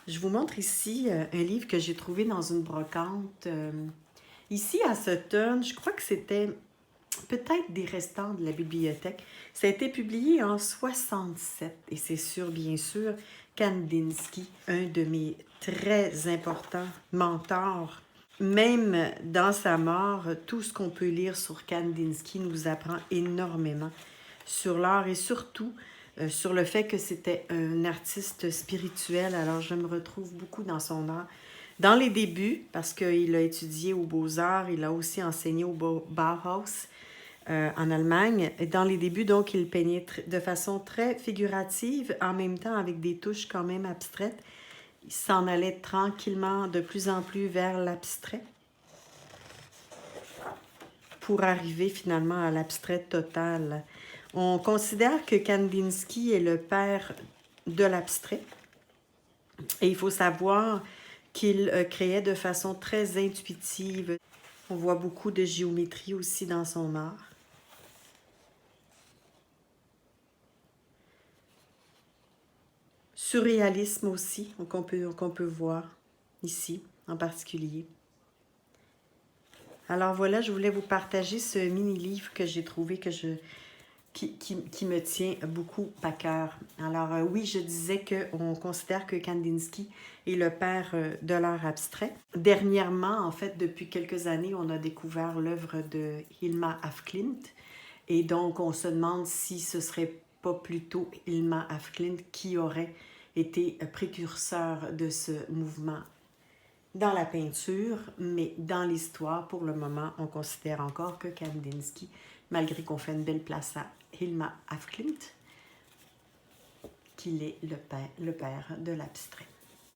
Je vous montre ici un livre que j'ai trouvé dans une brocante. Ici à Sutton, je crois que c'était peut-être des restants de la bibliothèque. Ça a été publié en 67 et c'est sur, bien sûr, Kandinsky, un de mes très importants mentors. Même dans sa mort, tout ce qu'on peut lire sur Kandinsky nous apprend énormément sur l'art et surtout sur le fait que c'était un artiste spirituel. Alors, je me retrouve beaucoup dans son art. Dans les débuts, parce qu'il a étudié aux Beaux-Arts, il a aussi enseigné au Bauhaus en Allemagne. Et dans les débuts, donc, il peignait de façon très figurative, en même temps avec des touches quand même abstraites. Il s'en allait tranquillement de plus en plus vers l'abstrait pour arriver finalement à l'abstrait total. On considère que Kandinsky est le père de l'abstrait et il faut savoir qu'il créait de façon très intuitive. On voit beaucoup de géométrie aussi dans son art. Surréalisme aussi, qu'on peut voir ici en particulier. Alors voilà, je voulais vous partager ce mini-livre que j'ai trouvé qui me tient beaucoup à cœur. Alors oui, je disais qu'on considère que Kandinsky est le père de l'art abstrait. Dernièrement, en fait, depuis quelques années, on a découvert l'œuvre de Hilma af Klint. Et donc, on se demande si ce serait pas plutôt Hilma af Klint qui aurait été précurseur de ce mouvement dans la peinture, mais dans l'histoire, pour le moment, on considère encore que Kandinsky, malgré qu'on fait une belle place à Hilma af Klint, qu'il est le père de l'abstrait.